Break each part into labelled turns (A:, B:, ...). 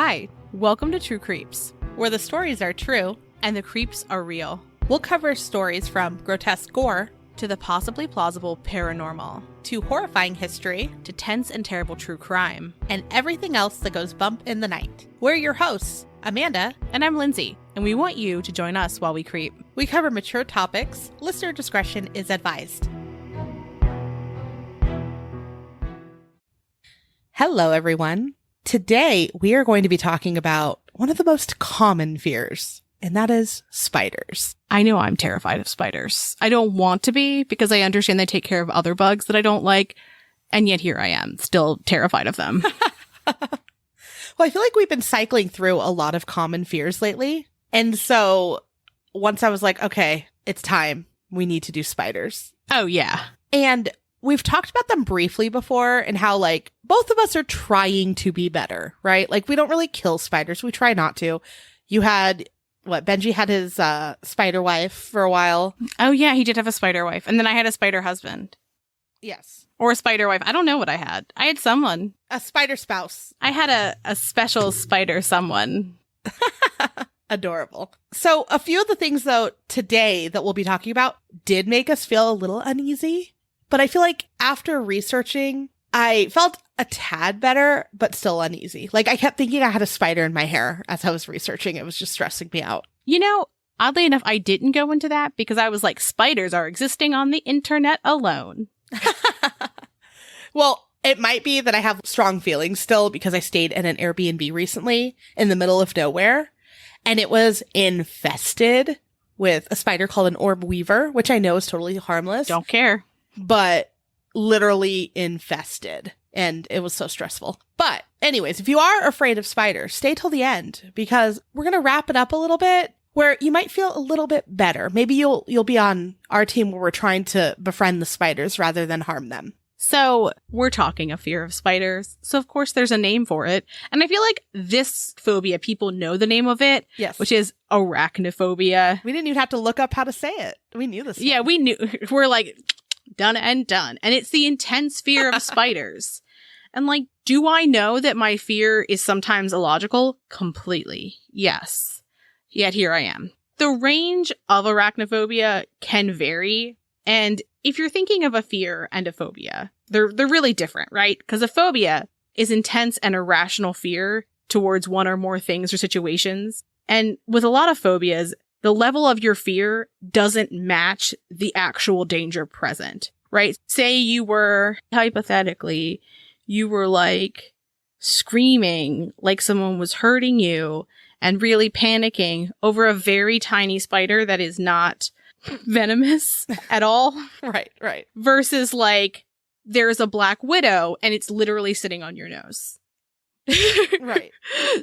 A: Hi, welcome to True Creeps, where the stories are true and the creeps are real. We'll cover stories from grotesque gore to the possibly plausible paranormal, to horrifying history, to tense and terrible true crime, and everything else that goes bump in the night. We're your hosts, Amanda, and I'm Lindsay, and we want you to join us while we creep. We cover mature topics. Listener discretion is advised. Hello, everyone. Today, we are going to be talking about one of the most common fears, and that is spiders.
B: I know I'm terrified of spiders. I don't want to be because I understand they take care of other bugs that I don't like, and yet here I am, still terrified of them.
A: Well, I feel like we've been cycling through a lot of common fears lately, and so once I was like, okay, it's time. We need to do spiders.
B: Oh, yeah.
A: And we've talked about them briefly before and how, like, both of us are trying to be better, right? Like, we don't really kill spiders. We try not to. You had, Benji had his spider wife for a while.
B: Oh, yeah, he did have a spider wife. And then I had a spider husband.
A: Yes.
B: Or a spider wife. I don't know what I had. I had someone.
A: A spider spouse.
B: I had a special spider someone.
A: Adorable. So a few of the things, though, today that we'll be talking about did make us feel a little uneasy. But I feel like after researching, I felt a tad better, but still uneasy. Like, I kept thinking I had a spider in my hair as I was researching. It was just stressing me out.
B: You know, oddly enough, I didn't go into that because I was like, spiders are existing on the internet alone.
A: Well, it might be that I have strong feelings still because I stayed in an Airbnb recently in the middle of nowhere, and it was infested with a spider called an orb weaver, which I know is totally harmless.
B: Don't care.
A: But literally infested. And it was so stressful. But anyways, if you are afraid of spiders, stay till the end because we're going to wrap it up a little bit where you might feel a little bit better. Maybe you'll be on our team where we're trying to befriend the spiders rather than harm them.
B: So we're talking a fear of spiders. So of course there's a name for it. And I feel like this phobia, people know the name of it.
A: Yes.
B: Which is arachnophobia.
A: We didn't even have to look up how to say it. We knew this.
B: Yeah, we knew. We're like, done and done. And it's the intense fear of spiders. And like, do I know that my fear is sometimes illogical? Completely. Yes. Yet here I am. The range of arachnophobia can vary. And if you're thinking of a fear and a phobia, they're really different, right? Because a phobia is intense and irrational fear towards one or more things or situations. And with a lot of phobias, the level of your fear doesn't match the actual danger present, right? Say you were, hypothetically, you were like screaming like someone was hurting you and really panicking over a very tiny spider that is not venomous at all.
A: Right.
B: Versus like there's a black widow and it's literally sitting on your nose.
A: Right.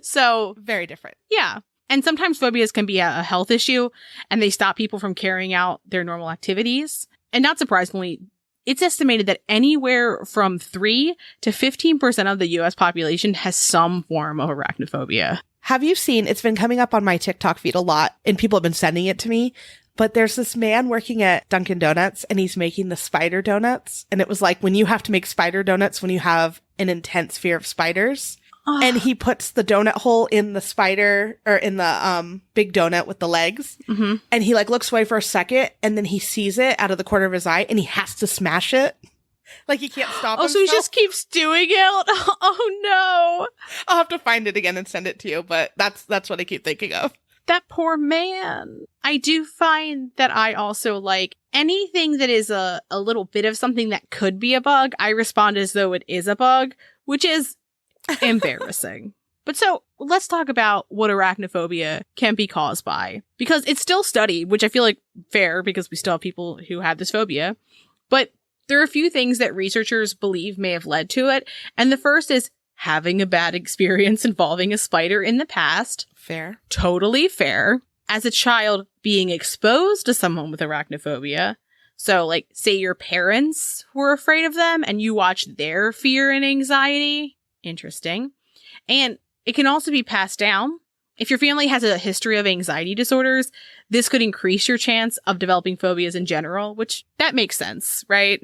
B: So
A: very different.
B: Yeah. And sometimes phobias can be a health issue and they stop people from carrying out their normal activities. And not surprisingly, it's estimated that anywhere from 3 to 15% of the US population has some form of arachnophobia.
A: Have you seen, it's been coming up on my TikTok feed a lot and people have been sending it to me, but there's this man working at Dunkin' Donuts and he's making the spider donuts. And it was like when you have to make spider donuts when you have an intense fear of spiders. And he puts the donut hole in the spider or in the big donut with the legs. Mm-hmm. And he like looks away for a second and then he sees it out of the corner of his eye and he has to smash it. Like he can't stop himself.
B: So he just keeps doing it? Oh no.
A: I'll have to find it again and send it to you, but that's what I keep thinking of.
B: That poor man. I do find that I also like anything that is a little bit of something that could be a bug. I respond as though it is a bug, which is embarrassing. But so let's talk about what arachnophobia can be caused by, because it's still studied, which I feel like fair because we still have people who have this phobia. But there are a few things that researchers believe may have led to it. And the first is having a bad experience involving a spider in the past.
A: Fair.
B: Totally fair. As a child, being exposed to someone with arachnophobia. So like say your parents were afraid of them and you watched their fear and anxiety. Interesting. And it can also be passed down. If your family has a history of anxiety disorders, this could increase your chance of developing phobias in general, which that makes sense, right?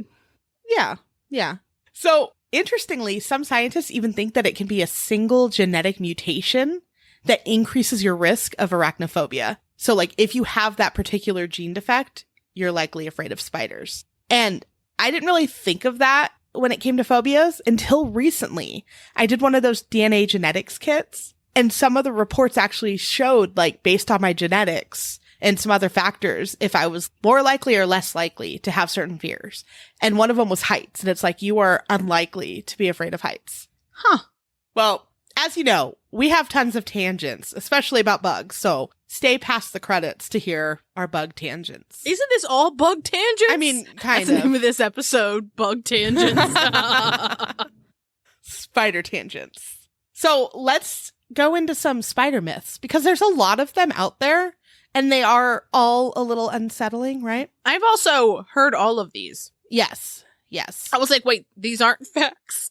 A: Yeah. So Interestingly, some scientists even think that it can be a single genetic mutation that increases your risk of arachnophobia. So like if you have that particular gene defect, you're likely afraid of spiders. And I didn't really think of that when it came to phobias until recently. I did one of those DNA genetics kits, and some of the reports actually showed, like, based on my genetics and some other factors, if I was more likely or less likely to have certain fears. And one of them was heights. And it's like, you are unlikely to be afraid of heights.
B: Huh.
A: Well, as you know, we have tons of tangents, especially about bugs. So stay past the credits to hear our bug tangents.
B: Isn't this all bug tangents?
A: I mean, kind
B: That's
A: of.
B: the name of this episode, Bug Tangents.
A: Spider tangents. So let's go into some spider myths, because there's a lot of them out there, and they are all a little unsettling, right?
B: I've also heard all of these.
A: Yes.
B: I was like, wait, these aren't facts.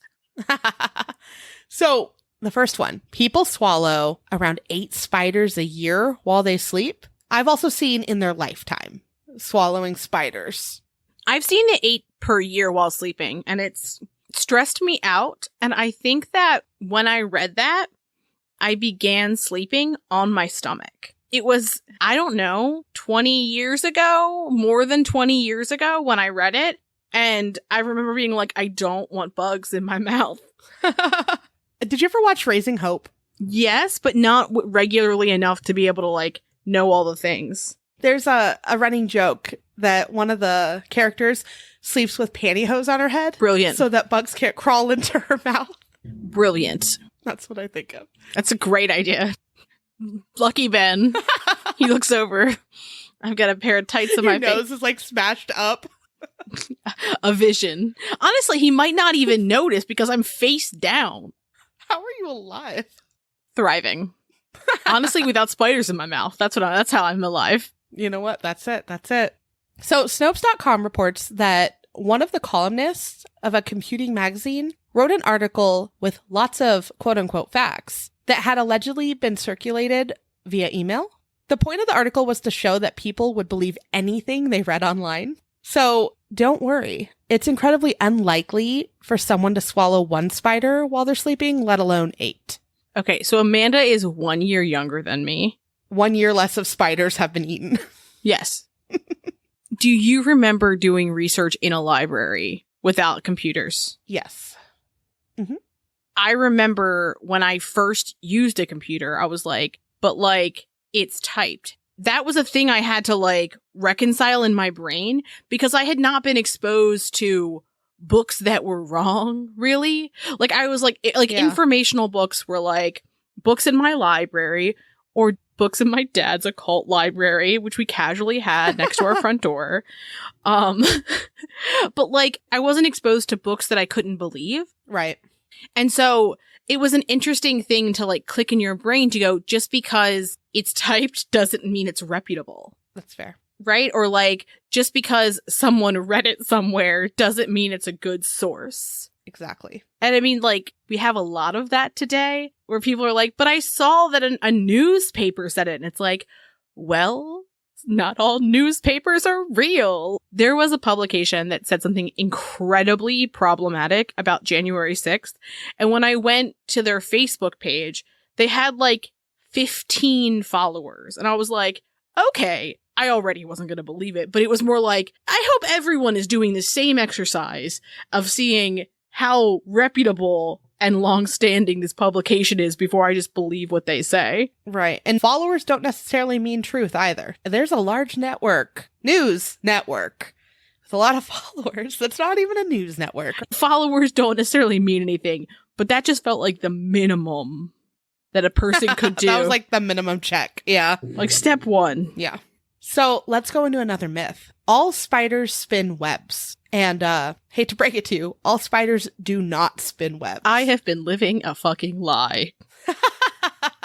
A: So the first one, people swallow around 8 spiders a year while they sleep. I've also seen in their lifetime swallowing spiders.
B: I've seen it 8 per year while sleeping, and it's stressed me out. And I think that when I read that, I began sleeping on my stomach. It was, I don't know, 20 years ago, more than 20 years ago when I read it. And I remember being like, I don't want bugs in my mouth.
A: Did you ever watch Raising Hope?
B: Yes, but not regularly enough to be able to, like, know all the things.
A: There's a running joke that one of the characters sleeps with pantyhose on her head.
B: Brilliant.
A: So that bugs can't crawl into her mouth.
B: Brilliant.
A: That's what I think of.
B: That's a great idea. Lucky Ben. He looks over. I've got a pair of tights on my
A: face. Your nose is like smashed up.
B: A vision. Honestly, he might not even notice because I'm face down.
A: How are you alive?
B: Thriving. Honestly, without spiders in my mouth. That's how I'm alive.
A: You know what? That's it. So Snopes.com reports that one of the columnists of a computing magazine wrote an article with lots of quote-unquote facts that had allegedly been circulated via email. The point of the article was to show that people would believe anything they read online. So don't worry. It's incredibly unlikely for someone to swallow 1 spider while they're sleeping, let alone 8.
B: Okay, so Amanda is 1 year younger than me.
A: 1 year less of spiders have been eaten.
B: Yes. Do you remember doing research in a library without computers?
A: Yes. Mm-hmm.
B: I remember when I first used a computer, I was like, but like, it's typed. That was a thing I had to like reconcile in my brain because I had not been exposed to books that were wrong, really. Like I was like informational books were like books in my library or books in my dad's occult library, which we casually had next to our front door. But like I wasn't exposed to books that I couldn't believe.
A: Right.
B: And so it was an interesting thing to like click in your brain to go, just because it's typed doesn't mean it's reputable.
A: That's fair.
B: Right? Or like, just because someone read it somewhere doesn't mean it's a good source.
A: Exactly.
B: And I mean, like, we have a lot of that today where people are like, but I saw that a newspaper said it. And it's like, well, not all newspapers are real. There was a publication that said something incredibly problematic about January 6th. And when I went to their Facebook page, they had like 15 followers. And I was like, okay, I already wasn't going to believe it. But it was more like, I hope everyone is doing the same exercise of seeing how reputable and long-standing this publication is before I just believe what they say.
A: Right. And followers don't necessarily mean truth either. There's a large news network, with a lot of followers that's not even a news network.
B: Followers don't necessarily mean anything, but that just felt like the minimum that a person could do.
A: That was like the minimum check. Yeah.
B: Like step 1.
A: Yeah. So let's go into another myth. All spiders spin webs. And hate to break it to you, all spiders do not spin webs.
B: I have been living a fucking lie.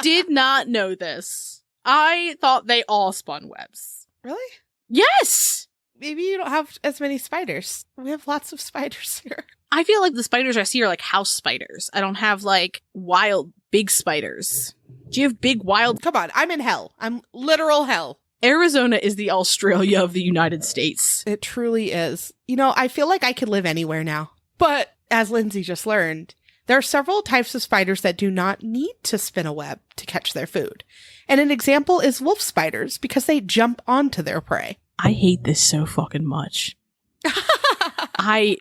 B: Did not know this. I thought they all spun webs.
A: Really?
B: Yes!
A: Maybe you don't have as many spiders. We have lots of spiders here.
B: I feel like the spiders I see are like house spiders. I don't have like wild big spiders. Do you have big wild?
A: Come on, I'm in hell. I'm literal hell.
B: Arizona is the Australia of the United States.
A: It truly is. You know, I feel like I could live anywhere now. But as Lindsay just learned, there are several types of spiders that do not need to spin a web to catch their food. And an example is wolf spiders because they jump onto their prey.
B: I hate this so fucking much.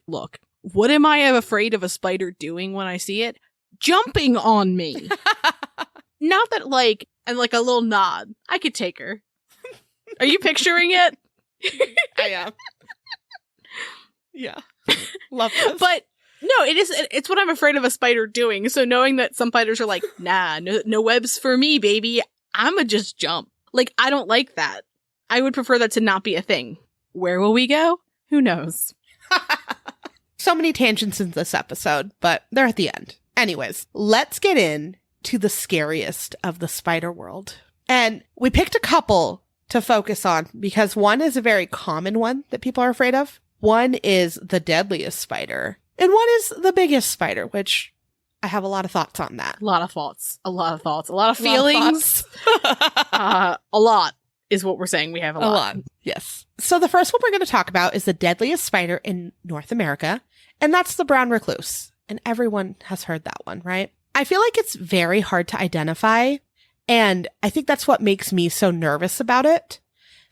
B: Look, what am I afraid of a spider doing when I see it? Jumping on me. Not that and a little nod. I could take her. Are you picturing it?
A: I am. Yeah. Love this.
B: But no, it's what I'm afraid of a spider doing. So knowing that some spiders are like, nah, no webs for me, baby. I'ma just jump. I don't like that. I would prefer that to not be a thing. Where will we go? Who knows?
A: So many tangents in this episode, but they're at the end. Anyways, let's get in to the scariest of the spider world. And we picked a couple to focus on because one is a very common one that people are afraid of. One is the deadliest spider, and one is the biggest spider, which I have a lot of thoughts on that.
B: A lot of thoughts. A lot of feelings. A lot is what we're saying. We have a lot.
A: Yes. So the first one we're going to talk about is the deadliest spider in North America, and that's the brown recluse. And everyone has heard that one, right? I feel like it's very hard to identify, and I think that's what makes me so nervous about it,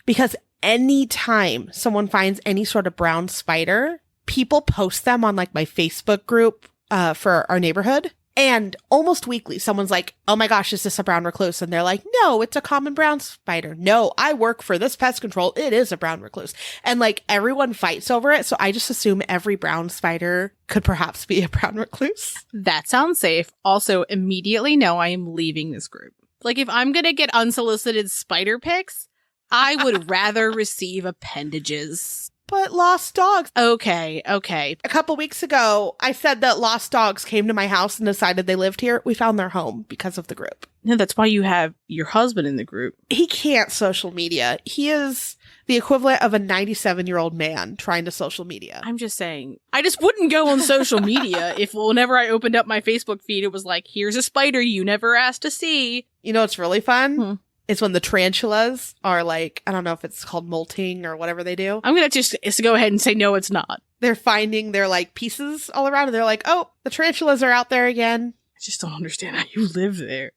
A: because anytime someone finds any sort of brown spider, people post them on my Facebook group for our neighborhood. And almost weekly, someone's like, oh my gosh, is this a brown recluse? And they're like, no, it's a common brown spider. No, I work for this pest control. It is a brown recluse. And everyone fights over it. So I just assume every brown spider could perhaps be a brown recluse.
B: That sounds safe. Also, immediately know I am leaving this group. If I'm going to get unsolicited spider pics, I would rather receive appendages.
A: But lost dogs.
B: Okay.
A: A couple weeks ago, I said that lost dogs came to my house and decided they lived here. We found their home because of the group.
B: No, that's why you have your husband in the group.
A: He can't social media. He is the equivalent of a 97-year-old man trying to social media.
B: I'm just saying, I just wouldn't go on social media if whenever I opened up my Facebook feed, it was like, here's a spider you never asked to see.
A: You know what's really fun? Is when the tarantulas are I don't know if it's called molting or whatever they do.
B: I'm going to just go ahead and say, no, it's not.
A: They're finding their pieces all around and they're like, oh, the tarantulas are out there again.
B: I just don't understand how you live there.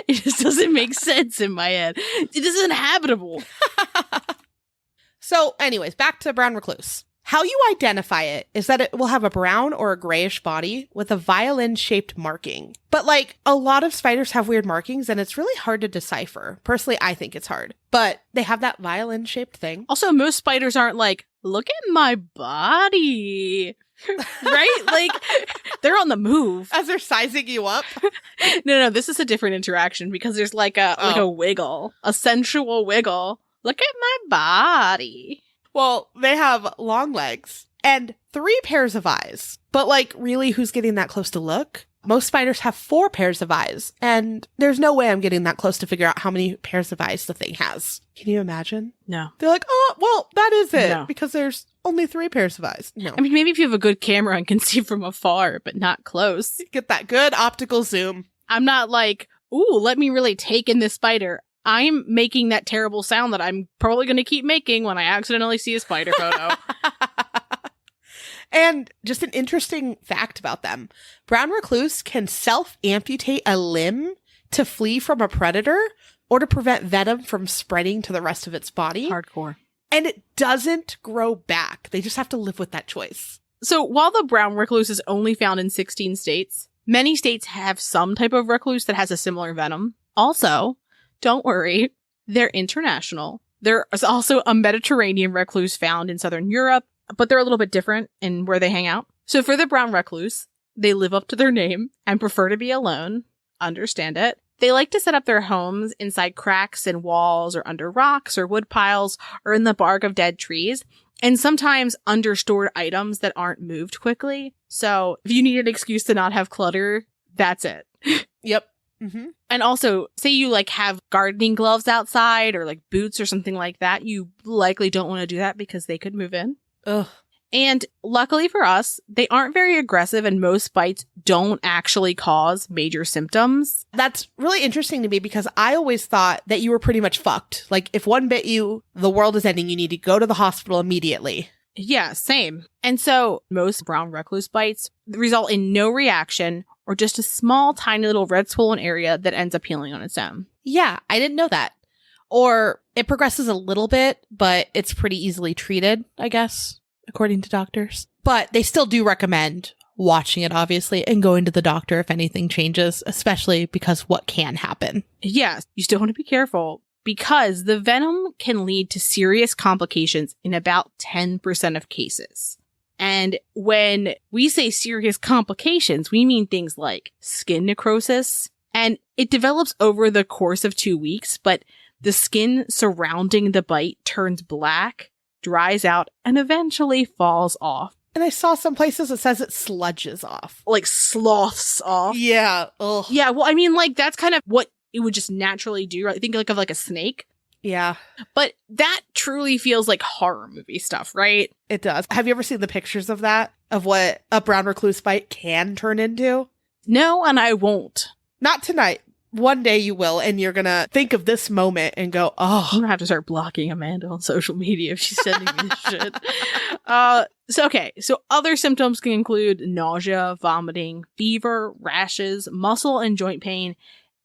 B: It just doesn't make sense in my head. It is inhabitable.
A: So anyways, back to brown recluse. How you identify it is that it will have a brown or a grayish body with a violin-shaped marking. But a lot of spiders have weird markings and it's really hard to decipher. Personally, I think it's hard. But they have that violin-shaped thing.
B: Also, most spiders aren't look at my body. Right? They're on the move.
A: As they're sizing you up?
B: No, this is a different interaction because there's a wiggle. A sensual wiggle. Look at my body.
A: Well, they have long legs and 3 pairs of eyes. But really, who's getting that close to look? Most spiders have 4 pairs of eyes, and there's no way I'm getting that close to figure out how many pairs of eyes the thing has. Can you imagine?
B: No.
A: They're like, oh, well, that is it, because there's only 3 pairs of eyes. No.
B: I mean, maybe if you have a good camera and can see from afar, but not close.
A: Get that good optical zoom.
B: I'm not ooh, let me really take in this spider. I'm making that terrible sound that I'm probably going to keep making when I accidentally see a spider photo.
A: And just an interesting fact about them. Brown recluse can self-amputate a limb to flee from a predator or to prevent venom from spreading to the rest of its body.
B: Hardcore.
A: And it doesn't grow back. They just have to live with that choice.
B: So while the brown recluse is only found in 16 states, many states have some type of recluse that has a similar venom. Also, don't worry, they're international. There is also a Mediterranean recluse found in Southern Europe, but they're a little bit different in where they hang out. So for the brown recluse, they live up to their name and prefer to be alone. Understand it. They like to set up their homes inside cracks in walls or under rocks or wood piles or in the bark of dead trees, and sometimes under stored items that aren't moved quickly. So if you need an excuse to not have clutter, that's it.
A: Yep. Mm-hmm.
B: And also, say you have gardening gloves outside or boots or something like that, you likely don't want to do that because they could move in.
A: Ugh.
B: And luckily for us, they aren't very aggressive and most bites don't actually cause major symptoms.
A: That's really interesting to me because I always thought that you were pretty much fucked. If one bit you, the world is ending. You need to go to the hospital immediately.
B: Yeah, same. And so most brown recluse bites result in no reaction or just a small, tiny little red swollen area that ends up healing on its own.
A: Yeah, I didn't know that. Or it progresses a little bit, but it's pretty easily treated, I guess, according to doctors. But they still do recommend watching it, obviously, and going to the doctor if anything changes, especially because what can happen.
B: Yes, you still want to be careful because the venom can lead to serious complications in about 10% of cases. And when we say serious complications, we mean things like skin necrosis, and it develops over the course of 2 weeks, but the skin surrounding the bite turns black, dries out, and eventually falls off.
A: And I saw some places it says it sludges off.
B: Like sloths off.
A: Yeah. Ugh.
B: Yeah, well, I mean, like, that's kind of what it would just naturally do, right? Think like of like a snake.
A: Yeah.
B: But that truly feels like horror movie stuff, right?
A: It does. Have you ever seen the pictures of that? Of what a brown recluse bite can turn into?
B: No, and I won't.
A: Not tonight. One day you will, and you're gonna think of this moment and go,
B: I'm
A: oh.
B: gonna have to start blocking Amanda on social media if she's sending me this shit. So other symptoms can include nausea, vomiting, fever, rashes, muscle and joint pain,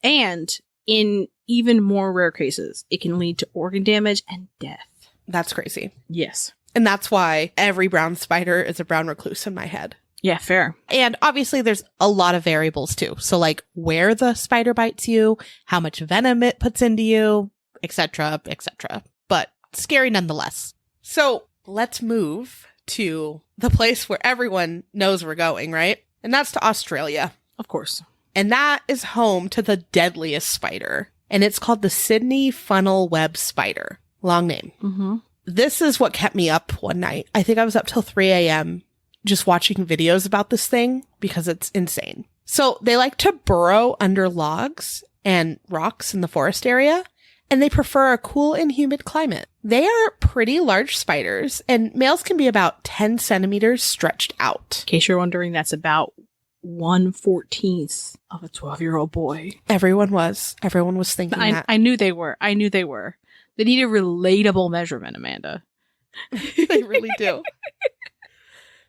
B: and in even more rare cases, it can lead to organ damage and death.
A: That's crazy.
B: Yes.
A: And that's why every brown spider is a brown recluse in my head.
B: Yeah, fair.
A: And obviously there's a lot of variables too. So like where the spider bites you, how much venom it puts into you, etc., etc. But scary nonetheless. So let's move to the place where everyone knows we're going, right? And that's to Australia.
B: Of course.
A: And that is home to the deadliest spider. And it's called the Sydney funnel web spider. Long name.
B: Mm-hmm.
A: This is what kept me up one night. I think I was up till 3 a.m. just watching videos about this thing because it's insane. So they like to burrow under logs and rocks in the forest area, and they prefer a cool and humid climate. They are pretty large spiders, and males can be about 10 centimeters stretched out.
B: In case you're wondering, that's about 1/14 of a 12-year-old boy.
A: Everyone was thinking that.
B: I knew they were. They need a relatable measurement, Amanda.
A: They really do.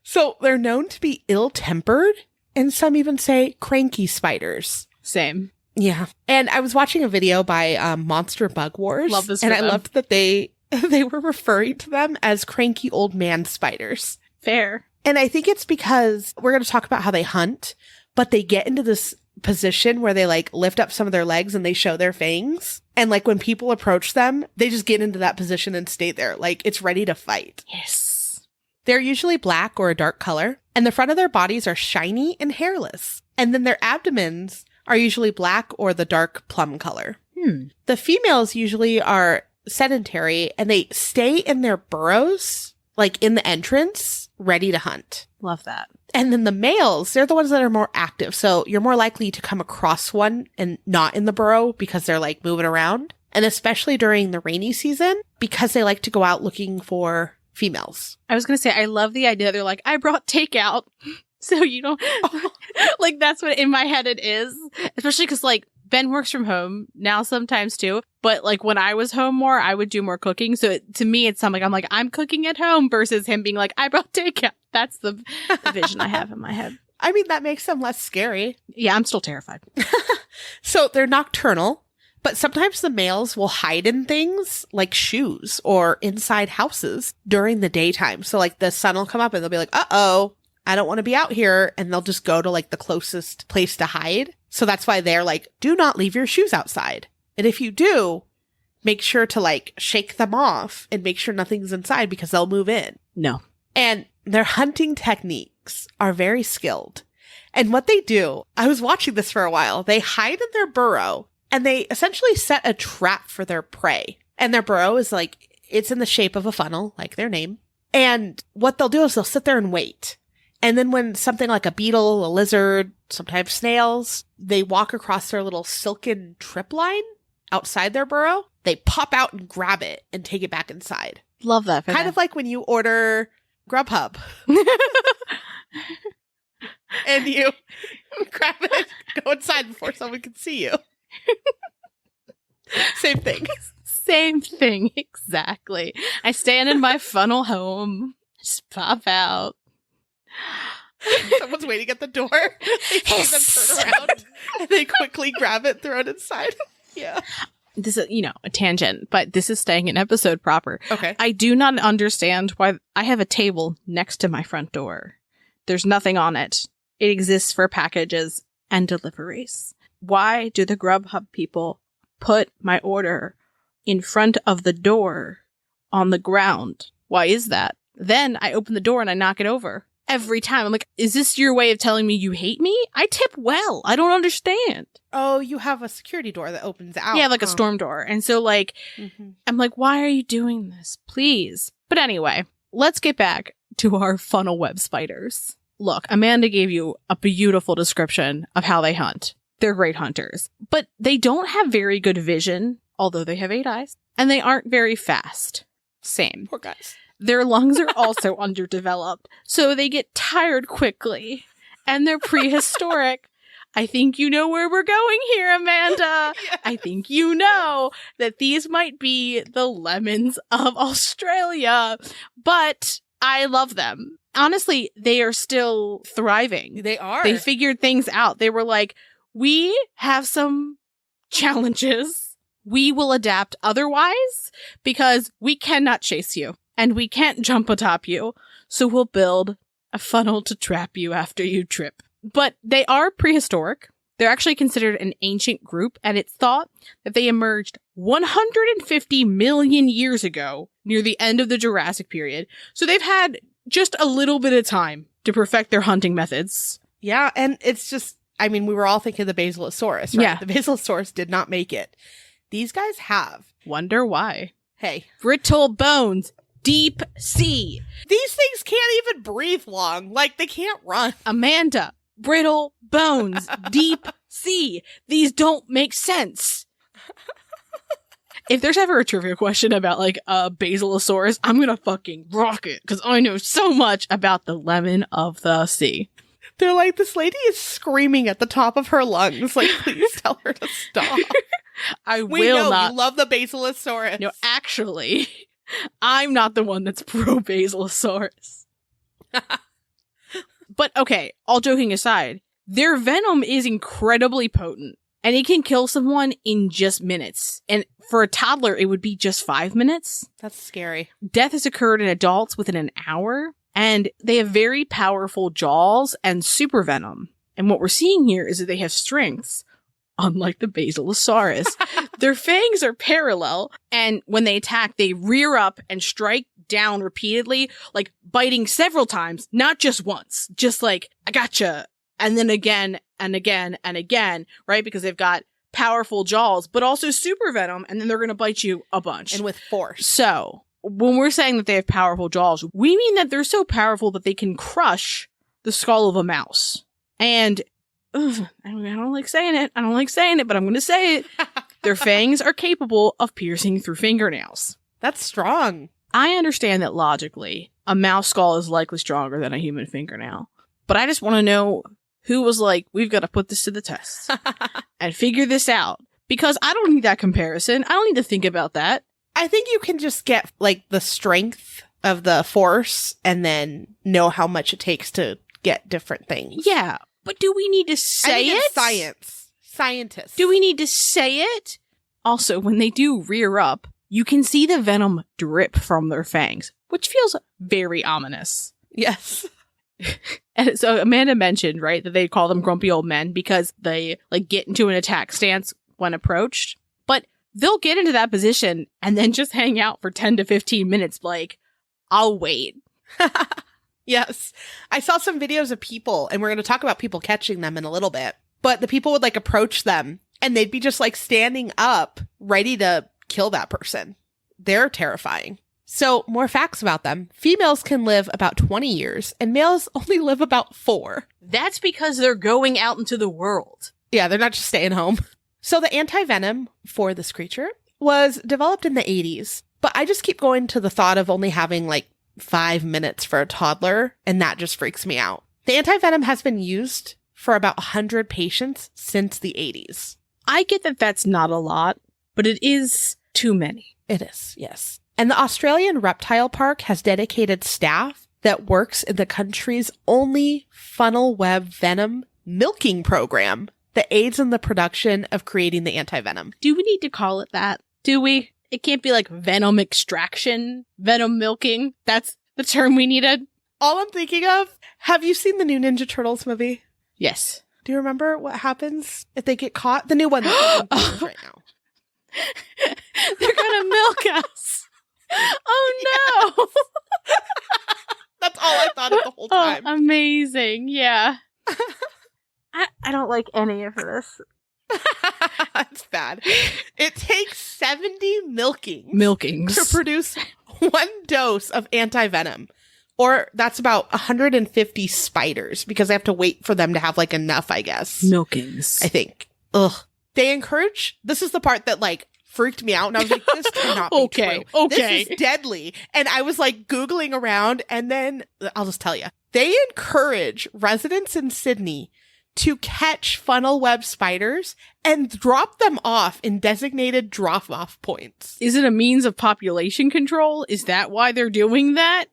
A: So they're known to be ill-tempered, and some even say cranky spiders.
B: Same.
A: Yeah. And I was watching a video by Monster Bug Wars.
B: Love this.
A: And I loved that they were referring to them as cranky old man spiders.
B: Fair.
A: And I think it's because we're going to talk about how they hunt, but they get into this position where they like lift up some of their legs and they show their fangs. And like when people approach them, they just get into that position and stay there. Like it's ready to fight.
B: Yes.
A: They're usually black or a dark color, and the front of their bodies are shiny and hairless. And then their abdomens are usually black or the dark plum color. The females usually are sedentary and they stay in their burrows, like in the entrance, ready to hunt.
B: Love that.
A: And then the males, they're the ones that are more active. So you're more likely to come across one and not in the burrow because they're like moving around. And especially during the rainy season, because they like to go out looking for females.
B: I was going to say, I love the idea. They're like, I brought takeout. So you don't, like, that's what in my head it is. Especially because, like, Ben works from home now sometimes too. But, like, when I was home more, I would do more cooking. So to me, it's something I'm like, I'm cooking at home versus him being like, I brought takeout. That's the vision I have in my head.
A: I mean, that makes them less scary.
B: Yeah, I'm still terrified.
A: So they're nocturnal. But sometimes the males will hide in things like shoes or inside houses during the daytime. So like the sun will come up and they'll be like, uh-oh, I don't want to be out here. And they'll just go to like the closest place to hide. So that's why they're like, do not leave your shoes outside. And if you do, make sure to like shake them off and make sure nothing's inside because they'll move in.
B: No.
A: And their hunting techniques are very skilled. And what they do, I was watching this for a while. They hide in their burrow. And they essentially set a trap for their prey. And their burrow is like, it's in the shape of a funnel, like their name. And what they'll do is they'll sit there and wait. And then when something like a beetle, a lizard, sometimes snails, they walk across their little silken trip line outside their burrow, they pop out and grab it and take it back inside.
B: Love that.
A: Kind of like when you order Grubhub. And you grab it, go inside before someone can see you. Same thing.
B: Same thing, exactly. I stand in my funnel home, Just pop out.
A: Someone's waiting at the door. They see them turn around and they quickly grab it, throw it inside. Yeah.
B: This is, a tangent, but this is staying in episode proper.
A: Okay.
B: I do not understand why I have a table next to my front door. There's nothing on it. It exists for packages and deliveries. Why do the Grubhub people put my order in front of the door on the ground? Why is that? Then I open the door and I knock it over. Every time. I'm like, is this your way of telling me you hate me? I tip well. I don't understand.
A: Oh, you have a security door that opens out.
B: Yeah, like a storm door. And so, I'm like, why are you doing this? Please. But anyway, let's get back to our funnel web spiders. Look, Amanda gave you a beautiful description of how they hunt. They're great hunters. But they don't have very good vision, although they have 8 eyes. And they aren't very fast. Same.
A: Poor guys.
B: Their lungs are also underdeveloped, so they get tired quickly. And they're prehistoric. I think you know where we're going here, Amanda.
A: Yes.
B: I think you know that these might be the lemons of Australia. But I love them. Honestly, they are still thriving.
A: They are.
B: They figured things out. They were like, we have some challenges. We will adapt otherwise because we cannot chase you. And we can't jump atop you, so we'll build a funnel to trap you after you trip. But they are prehistoric. They're actually considered an ancient group, and it's thought that they emerged 150 million years ago, near the end of the Jurassic period. So they've had just a little bit of time to perfect their hunting methods.
A: Yeah, and it's just, we were all thinking the Basilosaurus, right?
B: Yeah.
A: The Basilosaurus did not make it. These guys have.
B: Wonder why.
A: Hey.
B: Brittle bones. Deep sea.
A: These things can't even breathe long. They can't run.
B: Amanda, brittle bones, deep sea. These don't make sense. If there's ever a trivia question about a Basilosaurus, I'm gonna fucking rock it because I know so much about the lemon of the sea.
A: They're like, this lady is screaming at the top of her lungs. Please tell her to stop.
B: We will not.
A: You love the Basilosaurus.
B: No, actually, I'm not the one that's pro Basilosaurus. But okay, all joking aside, their venom is incredibly potent and it can kill someone in just minutes. And for a toddler, it would be just 5 minutes.
A: That's scary.
B: Death has occurred in adults within an hour, and they have very powerful jaws and super venom. And what we're seeing here is that they have strengths. Unlike the Basilosaurus, their fangs are parallel, and when they attack, they rear up and strike down repeatedly, biting several times, not just once. Just I gotcha, and then again, and again, and again, right? Because they've got powerful jaws, but also super venom, and then they're going to bite you a bunch.
A: And with force.
B: So, when we're saying that they have powerful jaws, we mean that they're so powerful that they can crush the skull of a mouse. And I don't like saying it. But I'm going to say it. Their fangs are capable of piercing through fingernails.
A: That's strong.
B: I understand that logically, a mouse skull is likely stronger than a human fingernail. But I just want to know who was like, we've got to put this to the test and figure this out. Because I don't need that comparison. I don't need to think about that.
A: I think you can just get, the strength of the force and then know how much it takes to get different things.
B: Yeah. But do we need to say it?
A: It's science. Scientists.
B: Do we need to say it? Also, when they do rear up, you can see the venom drip from their fangs, which feels very ominous.
A: Yes.
B: And so Amanda mentioned, right, that they call them grumpy old men because they get into an attack stance when approached. But they'll get into that position and then just hang out for 10 to 15 minutes. I'll wait.
A: Yes. I saw some videos of people, and we're going to talk about people catching them in a little bit, but the people would approach them and they'd be just standing up ready to kill that person. They're terrifying. So more facts about them. Females can live about 20 years and males only live about 4.
B: That's because they're going out into the world.
A: Yeah, they're not just staying home. So the anti-venom for this creature was developed in the 80s, but I just keep going to the thought of only having 5 minutes for a toddler, and that just freaks me out. The anti-venom has been used for about 100 patients since the 80s.
B: I get that that's not a lot, but it is too many.
A: It is, yes. And the Australian Reptile Park has dedicated staff that works in the country's only funnel web venom milking program that aids in the production of creating the antivenom.
B: Do we need to call it that? Do we? It can't be like venom extraction, venom milking. That's the term we needed.
A: All I'm thinking of, have you seen the new Ninja Turtles movie?
B: Yes.
A: Do you remember what happens if they get caught? The new one that's right now.
B: They're gonna milk us. Oh no.
A: Yes. That's all I thought of the whole time.
B: Oh, amazing. Yeah. I don't like any of this.
A: That's bad. It takes 70
B: Milkings.
A: to produce 1 dose of antivenom. Or that's about 150 spiders because they have to wait for them to have like enough, I guess.
B: Milkings.
A: I think. Ugh. They encourage, this is the part that like freaked me out and I was like, this cannot be true.
B: Okay.
A: This is deadly. And I was like Googling around and then I'll just tell you. They encourage residents in Sydney to catch funnel web spiders and drop them off in designated drop-off points.
B: Is it a means of population control? Is that why they're doing that?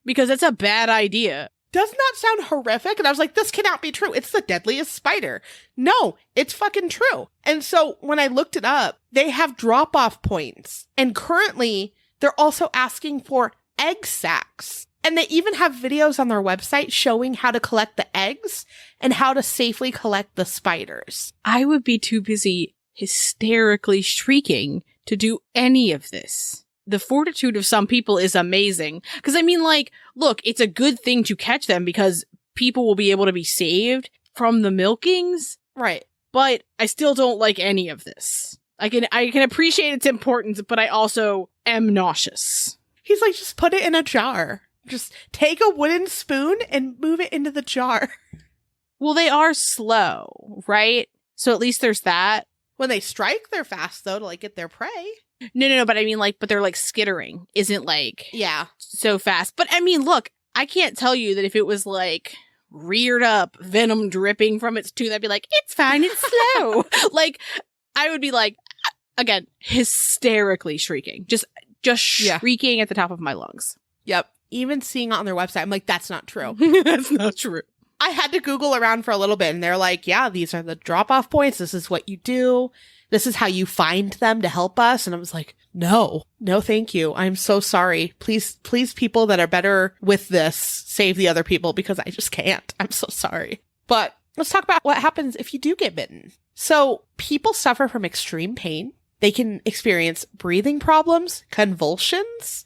B: Because that's a bad idea.
A: Doesn't that sound horrific? And I was like, this cannot be true. It's the deadliest spider. No, it's fucking true. And so when I looked it up, they have drop-off points. And currently, they're also asking for egg sacs. And they even have videos on their website showing how to collect the eggs and how to safely collect the spiders.
B: I would be too busy hysterically shrieking to do any of this. The fortitude of some people is amazing. Because I mean, like, look, it's a good thing to catch them because people will be able to be saved from the milkings.
A: Right.
B: But I still don't like any of this. I can appreciate its importance, but I also am nauseous.
A: He's like, just put it in a jar. Just take a wooden spoon and move it into the jar.
B: Well, they are slow, right? So at least there's that.
A: When they strike, they're fast, though, to like get their prey.
B: No, but I mean, like, but they're like skittering isn't like
A: Yeah.
B: so fast. But I mean, look, I can't tell you that if it was like reared up, venom dripping from its tooth, I'd be like, it's fine, it's slow. Like, I would be like, again, hysterically shrieking, just shrieking at the top of my lungs.
A: Yep. Even seeing it on their website, I'm like, that's not true.
B: That's not true.
A: I had to Google around for a little bit and they're like, yeah, these are the drop-off points. This is what you do. This is how you find them to help us. And I was like, no, thank you. I'm so sorry. Please, people that are better with this, save the other people because I just can't. I'm so sorry. But let's talk about what happens if you do get bitten. So people suffer from extreme pain. They can experience breathing problems, convulsions,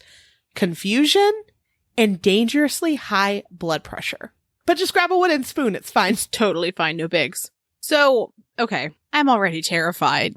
A: confusion, and dangerously high blood pressure. But just grab a wooden spoon. It's fine.
B: It's totally fine. No bigs. So, okay. I'm already terrified.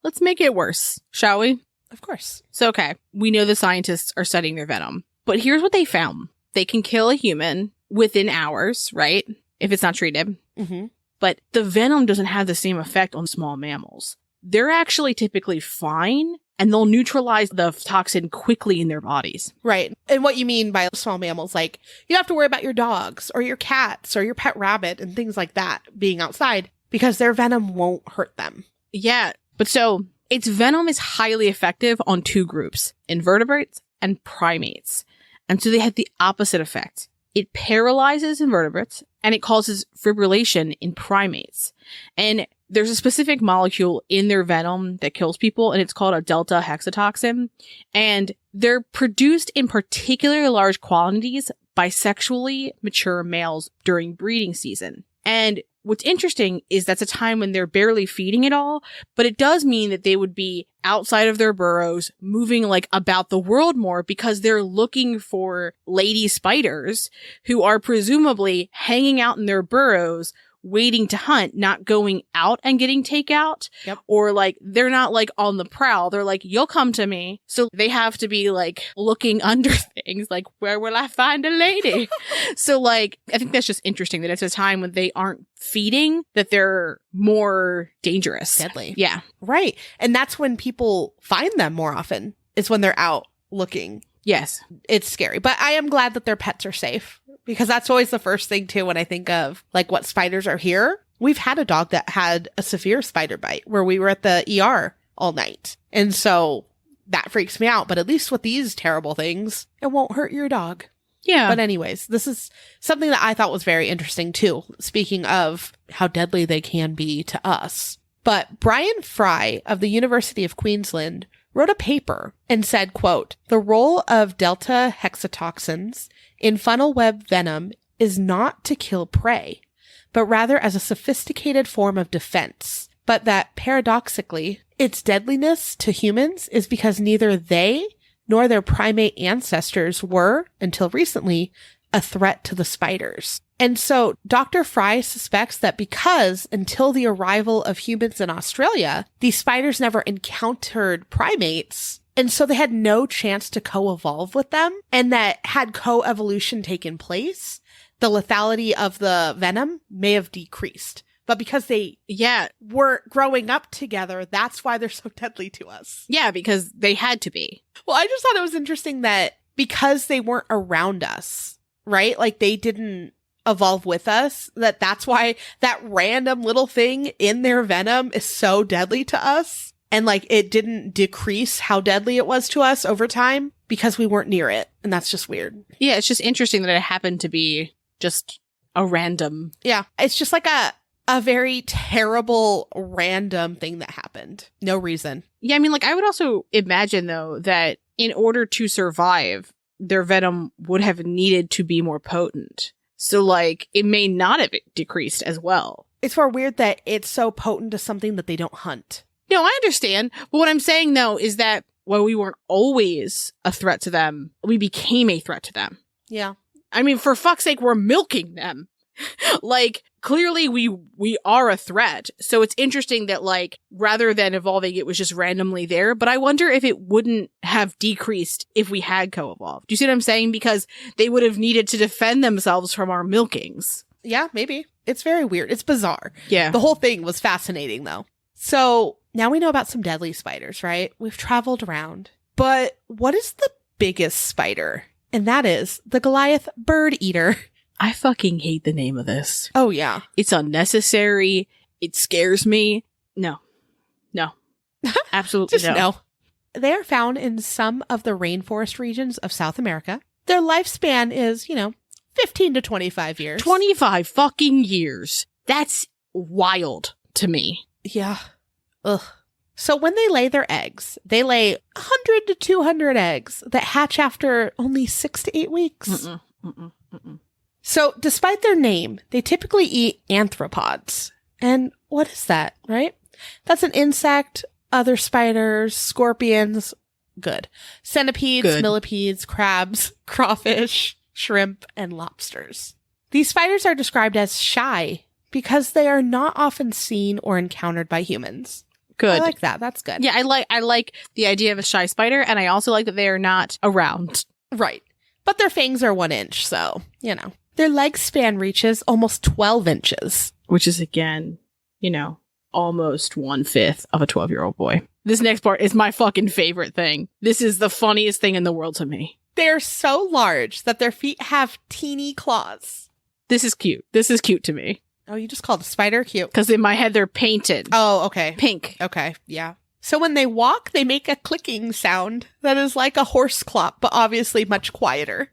B: Let's make it worse, shall we?
A: Of course.
B: So, okay. We know the scientists are studying their venom. But here's what they found. They can kill a human within hours, right? If it's not treated.
A: Mm-hmm.
B: But the venom doesn't have the same effect on small mammals. They're actually typically fine. And they'll neutralize the toxin quickly in their bodies.
A: Right. And what you mean by small mammals, like you don't have to worry about your dogs or your cats or your pet rabbit and things like that being outside because their venom won't hurt them.
B: Yeah. But so its venom is highly effective on 2 groups, invertebrates and primates. And so they had the opposite effect. It paralyzes invertebrates and it causes fibrillation in primates. And there's a specific molecule in their venom that kills people, and it's called a delta hexatoxin. And they're produced in particularly large quantities by sexually mature males during breeding season. And what's interesting is that's a time when they're barely feeding at all, but it does mean that they would be outside of their burrows, moving like about the world more because they're looking for lady spiders who are presumably hanging out in their burrows waiting to hunt, not going out and getting takeout.
A: Yep.
B: Or like they're not like on the prowl. They're like, you'll come to me. So they have to be like looking under things like, where will I find a lady? So like, I think that's just interesting that it's a time when they aren't feeding that they're more dangerous.
A: Deadly.
B: Yeah.
A: Right. And that's when people find them more often is when they're out looking.
B: Yes.
A: It's scary, but I am glad that their pets are safe because that's always the first thing too when I think of like what spiders are here. We've had a dog that had a severe spider bite where we were at the ER all night. And so that freaks me out. But at least with these terrible things, it won't hurt your dog.
B: Yeah.
A: But anyways, this is something that I thought was very interesting too, speaking of how deadly they can be to us. But Brian Fry of the University of Queensland wrote a paper and said, quote, "The role of delta hexatoxins in funnel web venom is not to kill prey, but rather as a sophisticated form of defense, but that paradoxically, its deadliness to humans is because neither they nor their primate ancestors were, until recently, a threat to the spiders." And so Dr. Fry suspects that because until the arrival of humans in Australia, these spiders never encountered primates, and so they had no chance to co-evolve with them, and that had co-evolution taken place, the lethality of the venom may have decreased. But because they were growing up together, that's why they're so deadly to us.
B: Yeah, because they had to be.
A: Well, I just thought it was interesting that because they weren't around us, right? Like they didn't evolve with us, that's why that random little thing in their venom is so deadly to us. And like it didn't decrease how deadly it was to us over time because we weren't near it. And that's just weird.
B: Yeah, it's just interesting that it happened to be just a random.
A: Yeah, it's just like a very terrible random thing that happened. No reason.
B: Yeah, I mean, like I would also imagine though that in order to survive, their venom would have needed to be more potent. So like it may not have decreased as well.
A: It's more weird that it's so potent to something that they don't hunt.
B: No, I understand. But what I'm saying though is that while we weren't always a threat to them, we became a threat to them.
A: Yeah.
B: I mean, for fuck's sake, we're milking them. Like, clearly we are a threat. So it's interesting that, like, rather than evolving, it was just randomly there. But I wonder if it wouldn't have decreased if we had co-evolved. Do you see what I'm saying? Because they would have needed to defend themselves from our milkings.
A: Yeah, maybe. It's very weird. It's bizarre.
B: Yeah.
A: The whole thing was fascinating, though. So now we know about some deadly spiders, right? We've traveled around. But what is the biggest spider? And that is the Goliath bird eater.
B: I fucking hate the name of this.
A: Oh, yeah.
B: It's unnecessary. It scares me. No. Absolutely
A: Just no. They are found in some of the rainforest regions of South America. Their lifespan is, 15 to 25 years.
B: 25 fucking years. That's wild to me.
A: Yeah. Ugh. So when they lay their eggs, they lay 100 to 200 eggs that hatch after only 6 to 8 weeks. So despite their name, they typically eat arthropods. And what is that, right? That's an insect, other spiders, scorpions, good. Centipedes,
B: Good.
A: Millipedes, crabs, crawfish, shrimp, and lobsters. These spiders are described as shy because they are not often seen or encountered by humans.
B: Good.
A: I like that. That's good.
B: Yeah, I like the idea of a shy spider, and I also like that they are not around.
A: Right. But their fangs are 1 inch, so, Their leg span reaches almost 12 inches.
B: Which is, again, almost 1/5 of a 12-year-old boy. This next part is my fucking favorite thing. This is the funniest thing in the world to me.
A: They're so large that their feet have teeny claws.
B: This is cute. This is cute to me.
A: Oh, you just called a spider cute.
B: Because in my head, they're painted.
A: Oh, okay.
B: Pink.
A: Okay, yeah. So when they walk, they make a clicking sound that is like a horse clop, but obviously much quieter.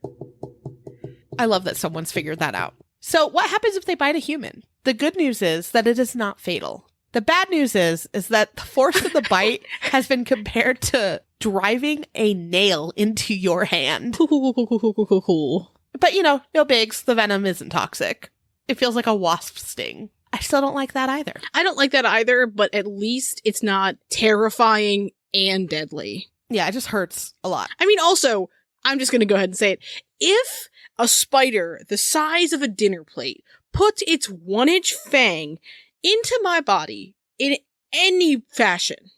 A: I love that someone's figured that out. So what happens if they bite a human? The good news is that it is not fatal. The bad news is that the force of the bite has been compared to driving a nail into your hand. But, no bigs. The venom isn't toxic. It feels like a wasp sting. I still don't like that either.
B: I don't like that either, but at least it's not terrifying and deadly.
A: Yeah, it just hurts a lot.
B: I mean, also, I'm just going to go ahead and say it. If a spider the size of a dinner plate puts its 1-inch fang into my body in any fashion,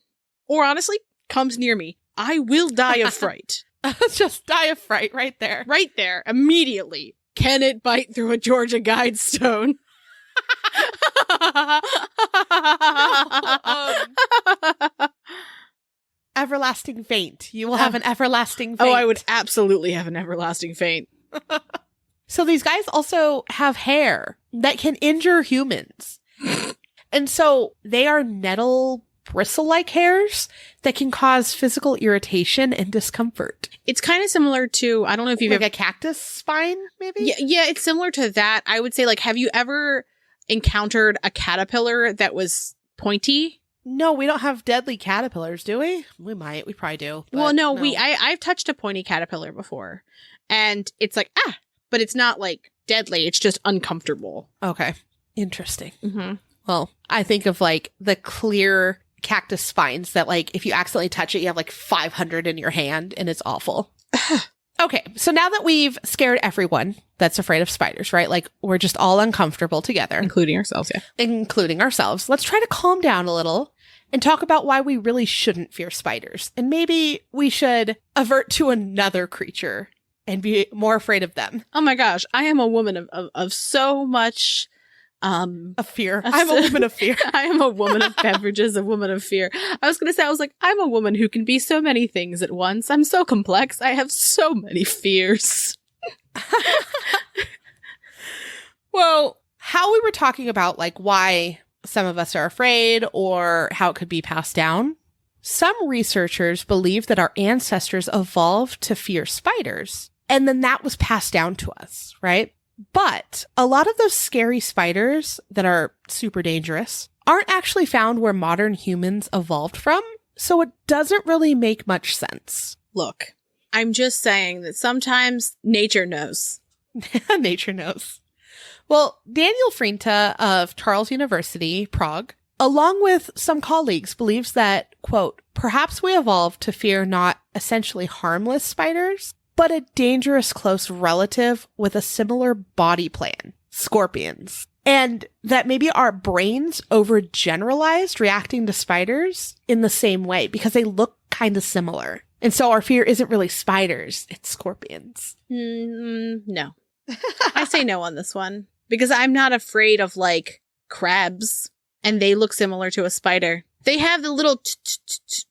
B: or honestly, comes near me, I will die of fright.
A: Just die of fright right there.
B: Right there, immediately. Can it bite through a Georgia Guidestone?
A: Everlasting faint. You will have an everlasting faint.
B: Oh, I would absolutely have an everlasting faint.
A: So these guys also have hair that can injure humans. And so they are nettle bristle-like hairs that can cause physical irritation and discomfort.
B: It's kind of similar to, I don't know if you've
A: like a cactus spine, maybe?
B: Yeah, it's similar to that. I would say, like, have you ever encountered a caterpillar that was pointy?
A: No, we don't have deadly caterpillars, do we? We might. We probably do.
B: Well, no. I've touched a pointy caterpillar before, and it's like, but it's not, like, deadly. It's just uncomfortable.
A: Okay. Interesting.
B: Mm-hmm.
A: Well, I think of, like, the clear cactus spines that, like, if you accidentally touch it, you have, like, 500 in your hand, and it's awful. Okay, so now that we've scared everyone that's afraid of spiders, right? Like, we're just all uncomfortable together.
B: Including ourselves, yeah.
A: Including ourselves. Let's try to calm down a little and talk about why we really shouldn't fear spiders. And maybe we should avert to another creature and be more afraid of them.
B: Oh my gosh, I am a woman of so much...
A: of fear. I'm a woman of fear.
B: I am a woman of beverages, a woman of fear. I was going to say, I'm a woman who can be so many things at once. I'm so complex. I have so many fears.
A: Well, how we were talking about, like, why some of us are afraid or how it could be passed down. Some researchers believe that our ancestors evolved to fear spiders, and then that was passed down to us, right? But a lot of those scary spiders that are super dangerous aren't actually found where modern humans evolved from, so it doesn't really make much sense.
B: Look, I'm just saying that sometimes nature knows.
A: Nature knows. Well, Daniel Frinta of Charles University, Prague, along with some colleagues, believes that, quote, perhaps we evolved to fear not essentially harmless spiders, but a dangerous close relative with a similar body plan, scorpions. And that maybe our brains overgeneralized reacting to spiders in the same way because they look kind of similar. And so our fear isn't really spiders, it's scorpions.
B: No. I say no on this one because I'm not afraid of, like, crabs, and they look similar to a spider. They have the little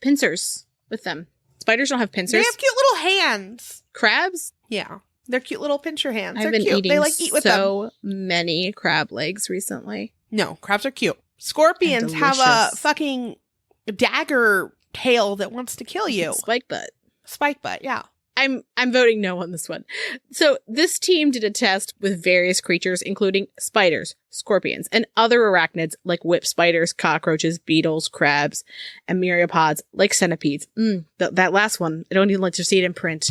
B: pincers with them. Spiders don't have pincers.
A: They have cute little hands.
B: Crabs?
A: Yeah. They're cute little pincher hands.
B: I've
A: They're
B: been
A: cute.
B: eating
A: they like eat with
B: so
A: them.
B: many crab legs recently.
A: No, crabs are cute. Scorpions have a fucking dagger tail that wants to kill you.
B: Spike butt.
A: Spike butt, yeah.
B: I'm voting no on this one. So this team did a test with various creatures, including spiders, scorpions, and other arachnids like whip spiders, cockroaches, beetles, crabs, and myriapods like centipedes. That last one, I don't even let you see it in print.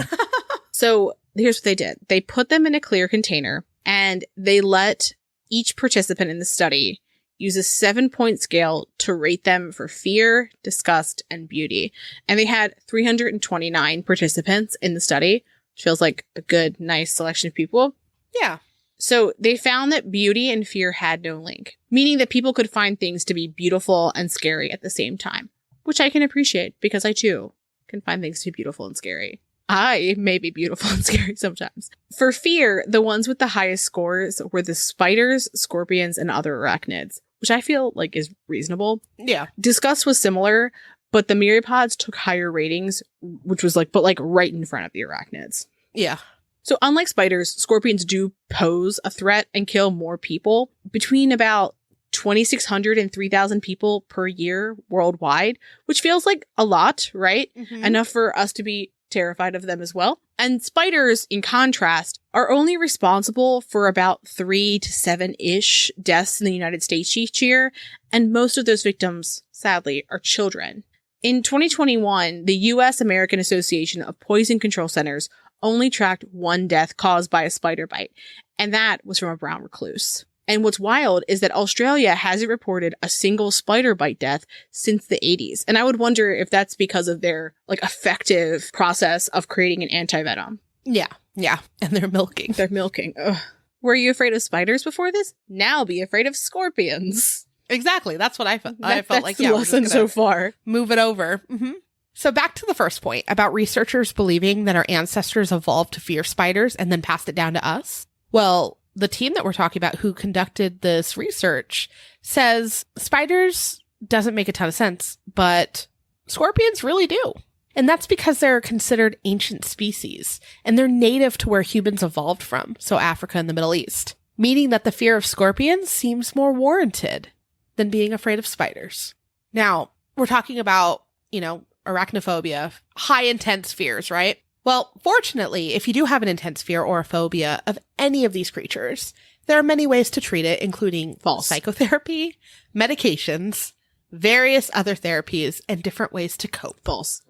B: So here's what they did. They put them in a clear container, and they let each participant in the study use a 7-point scale to rate them for fear, disgust, and beauty. And they had 329 participants in the study, which feels like a good, nice selection of people.
A: Yeah.
B: So they found that beauty and fear had no link, meaning that people could find things to be beautiful and scary at the same time, which I can appreciate because I, too, can find things to be beautiful and scary. I may be beautiful and scary sometimes. For fear, the ones with the highest scores were the spiders, scorpions, and other arachnids, which I feel like is reasonable.
A: Yeah.
B: Disgust was similar, but the myriapods took higher ratings, which was like right in front of the arachnids.
A: Yeah.
B: So unlike spiders, scorpions do pose a threat and kill more people, between about 2,600 and 3,000 people per year worldwide, which feels like a lot, right?
A: Mm-hmm.
B: Enough for us to be terrified of them as well. And spiders, in contrast, are only responsible for about 3 to 7-ish deaths in the United States each year, and most of those victims, sadly, are children. In 2021, the U.S. American Association of Poison Control Centers only tracked one death caused by a spider bite, and that was from a brown recluse. And what's wild is that Australia hasn't reported a single spider bite death since the 80s. And I would wonder if that's because of their effective process of creating an anti-venom.
A: Yeah. Yeah. And they're milking.
B: They're milking. Ugh. Were you afraid of spiders before this? Now be afraid of scorpions.
A: Exactly. That's what I felt.
B: That's the lesson so far.
A: Move it over. Mm-hmm. So back to the first point about researchers believing that our ancestors evolved to fear spiders and then passed it down to us. Well, the team that we're talking about who conducted this research says spiders doesn't make a ton of sense, but scorpions really do. And that's because they're considered ancient species, and they're native to where humans evolved from, so Africa and the Middle East, meaning that the fear of scorpions seems more warranted than being afraid of spiders. Now, we're talking about, arachnophobia, high intense fears, right? Well, fortunately, if you do have an intense fear or a phobia of any of these creatures, there are many ways to treat it, including psychotherapy, medications, various other therapies, and different ways to cope.
B: False.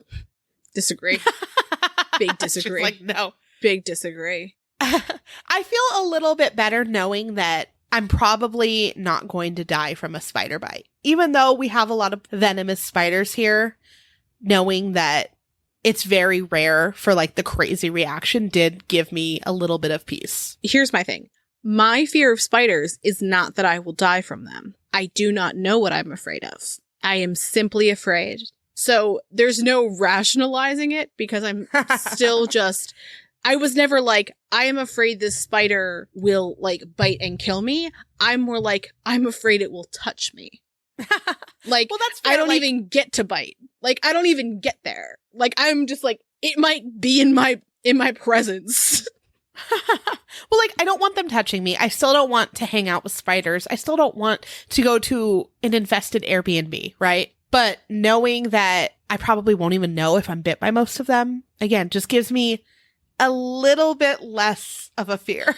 B: Disagree. Big disagree.
A: Like, no.
B: Big disagree.
A: I feel a little bit better knowing that I'm probably not going to die from a spider bite. Even though we have a lot of venomous spiders here, knowing that it's very rare for like the crazy reaction did give me a little bit of peace.
B: Here's my thing. My fear of spiders is not that I will die from them. I do not know what I'm afraid of. I am simply afraid. So there's no rationalizing it because I'm still just, I was never like, I am afraid this spider will like bite and kill me. I'm more like, I'm afraid it will touch me. Like, well, that's fair. I don't even get to bite. Like, I don't even get there. Like, I'm just like, it might be in my presence.
A: Well, like, I don't want them touching me. I still don't want to hang out with spiders. I still don't want to go to an infested Airbnb, right? But knowing that I probably won't even know if I'm bit by most of them, again, just gives me a little bit less of a fear.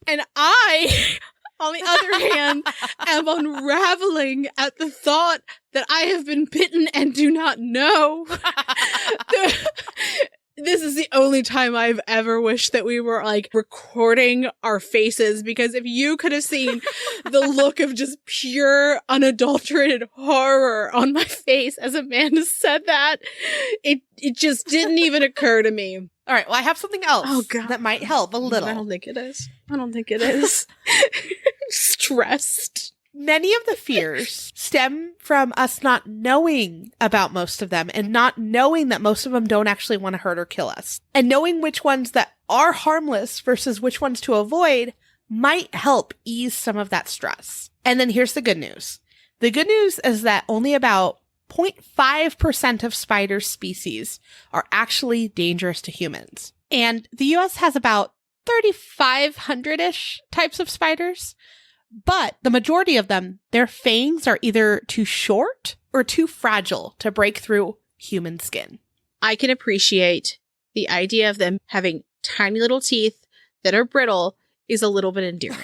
B: And I, on the other hand, am unraveling at the thought that I have been bitten and do not know. This is the only time I've ever wished that we were like recording our faces, because if you could have seen the look of just pure unadulterated horror on my face as Amanda said that, it just didn't even occur to me.
A: All right, well, I have something else that might help a little.
B: I don't think it is. Stressed.
A: Many of the fears stem from us not knowing about most of them and not knowing that most of them don't actually want to hurt or kill us. And knowing which ones that are harmless versus which ones to avoid might help ease some of that stress. And then here's the good news. The good news is that only about 0.5% of spider species are actually dangerous to humans. And the US has about 3,500-ish types of spiders. But the majority of them, their fangs are either too short or too fragile to break through human skin.
B: I can appreciate the idea of them having tiny little teeth that are brittle is a little bit endearing.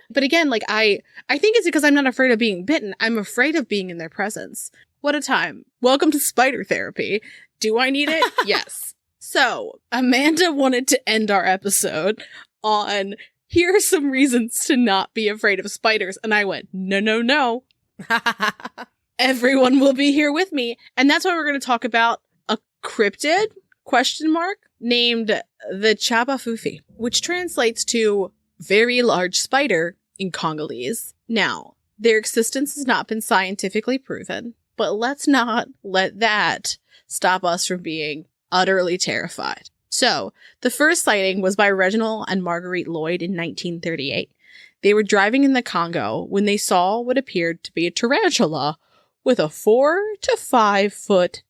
B: But again, like I think it's because I'm not afraid of being bitten. I'm afraid of being in their presence. What a time. Welcome to spider therapy. Do I need it? Yes. So Amanda wanted to end our episode on, here are some reasons to not be afraid of spiders. And I went, no. Everyone will be here with me. And that's why we're going to talk about a cryptid, ? Named the Chabafufi, which translates to very large spider in Congolese. Now, their existence has not been scientifically proven, but let's not let that stop us from being utterly terrified. So, the first sighting was by Reginald and Marguerite Lloyd in 1938. They were driving in the Congo when they saw what appeared to be a tarantula with a 4 to 5 foot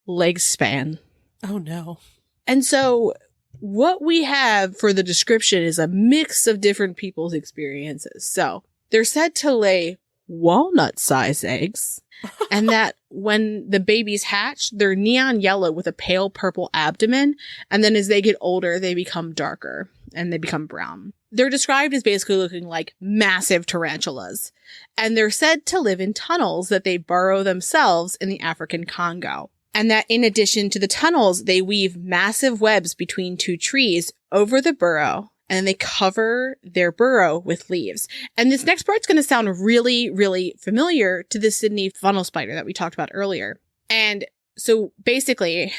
B: leg span.
A: Oh no. And
B: so, what we have for the description is a mix of different people's experiences. So, they're said to lay walnut-sized eggs, and that when the babies hatch, they're neon yellow with a pale purple abdomen, and then as they get older, they become darker, and they become brown. They're described as basically looking like massive tarantulas, and they're said to live in tunnels that they burrow themselves in the African Congo. And that in addition to the tunnels, they weave massive webs between two trees over the burrow, and they cover their burrow with leaves. And this next part's going to sound really, really familiar to the Sydney funnel spider that we talked about earlier. And so basically,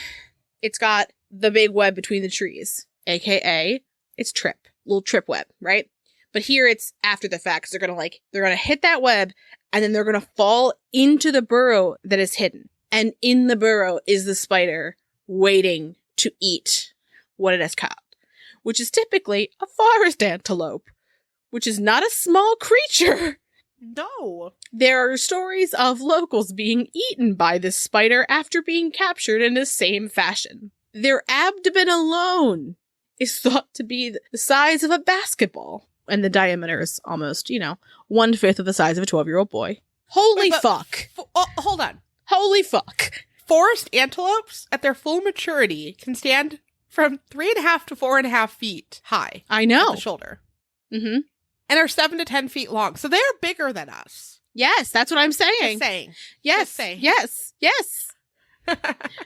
B: it's got the big web between the trees, aka it's little trip web, right? But here it's after the fact, 'cause they're going to hit that web, and then they're going to fall into the burrow that is hidden. And in the burrow is the spider waiting to eat what it has caught, which is typically a forest antelope, which is not a small creature.
A: No.
B: There are stories of locals being eaten by this spider after being captured in the same fashion. Their abdomen alone is thought to be the size of a basketball, and the diameter is almost, 1/5 of the size of a 12-year-old boy. Holy fuck.
A: Oh, hold on.
B: Holy fuck.
A: Forest antelopes at their full maturity can stand from 3.5 to 4.5 feet high.
B: I know.
A: At the shoulder.
B: Mm-hmm.
A: And are 7 to 10 feet long. So they're bigger than us.
B: Yes, that's what I'm saying.
A: Just saying.
B: Yes.
A: Just saying.
B: Yes. Yes.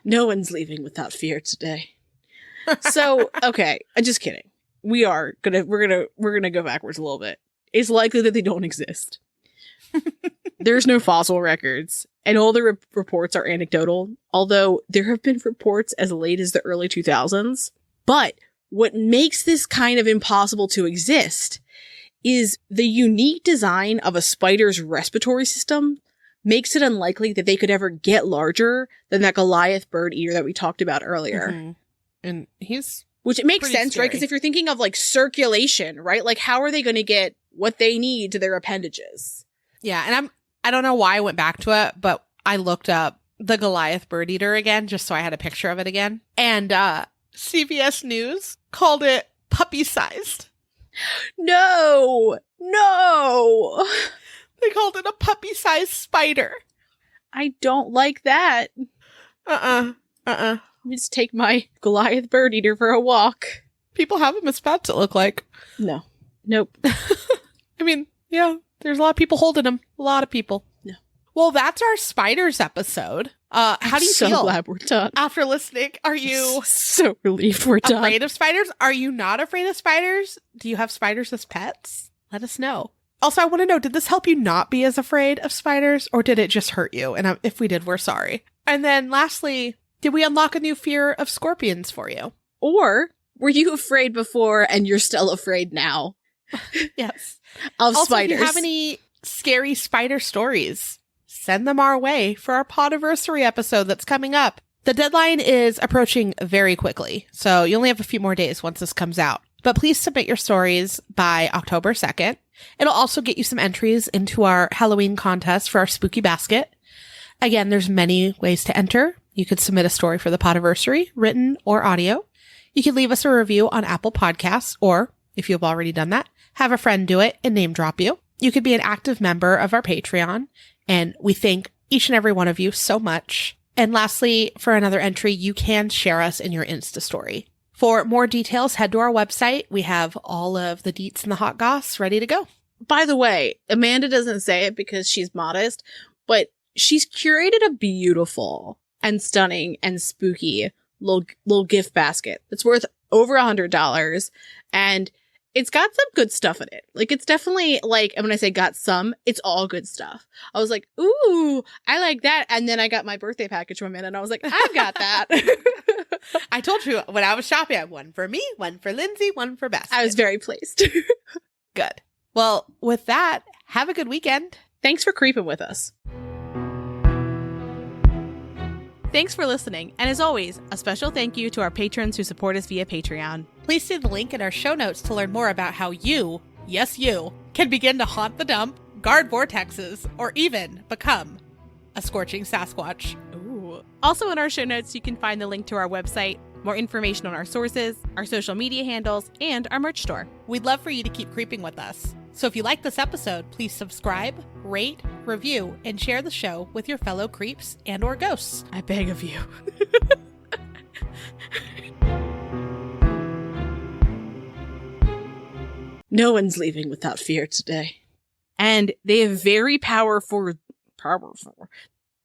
B: No one's leaving without fear today. So, okay, I'm just kidding. We're gonna go backwards a little bit. It's likely that they don't exist. There's no fossil records, and all the reports are anecdotal, although there have been reports as late as the early 2000s. But what makes this kind of impossible to exist is the unique design of a spider's respiratory system makes it unlikely that they could ever get larger than that Goliath bird eater that we talked about earlier.
A: Mm-hmm. And
B: which it makes
A: pretty
B: sense,
A: scary.
B: right? Because if you're thinking of like circulation, right? Like how are they going to get what they need to their appendages?
A: Yeah, and I don't know why I went back to it, but I looked up the Goliath bird eater again, just so I had a picture of it again. And CBS News called it puppy-sized.
B: No!
A: They called it a puppy-sized spider.
B: I don't like that. Let me just take my Goliath bird eater for a walk.
A: People have them as pets, it look like.
B: No. Nope.
A: I mean, yeah, there's a lot of people holding them. A lot of people.
B: No.
A: Well, that's our spiders episode. How do you feel?
B: So glad we're done.
A: After listening, are you
B: so relieved we're done?
A: Afraid of spiders? Are you not afraid of spiders? Do you have spiders as pets? Let us know. Also, I want to know, did this help you not be as afraid of spiders, or did it just hurt you? And if we did, we're sorry. And then lastly, did we unlock a new fear of scorpions for you?
B: Or were you afraid before and you're still afraid now?
A: Yes.
B: Of
A: also,
B: spiders.
A: If you have any scary spider stories, send them our way for our Podiversary episode that's coming up. The deadline is approaching very quickly, so you only have a few more days once this comes out. But please submit your stories by October 2nd. It'll also get you some entries into our Halloween contest for our spooky basket. Again, there's many ways to enter. You could submit a story for the Podiversary, written or audio. You can leave us a review on Apple Podcasts, or if you've already done that, have a friend do it and name drop you. You could be an active member of our Patreon, and we thank each and every one of you so much. And lastly, for another entry, you can share us in your Insta story. For more details, head to our website. We have all of the deets and the hot goss ready to go.
B: By the way, Amanda doesn't say it because she's modest, but she's curated a beautiful and stunning and spooky little gift basket that's worth over $100, and it's got some good stuff in it. Like, it's definitely, like, and when I say got some, it's all good stuff. I was like, ooh, I like that. And then I got my birthday package from Amanda, and I was like, I've got that.
A: I told you when I was shopping, I had one for me, one for Lindsay, one for Beth.
B: I was very pleased.
A: Good. Well, with that, have a good weekend.
B: Thanks for creeping with us. Thanks for listening, and as always, a special thank you to our patrons who support us via Patreon.
A: Please see the link in our show notes to learn more about how you, yes you, can begin to haunt the dump, guard vortexes, or even become a scorching Sasquatch.
B: Ooh. Also in our show notes, you can find the link to our website, more information on our sources, our social media handles, and our merch store.
A: We'd love for you to keep creeping with us. So if you like this episode, please subscribe, rate, review, and share the show with your fellow creeps and or ghosts.
B: I beg of you. No one's leaving without fear today. And they have very powerful.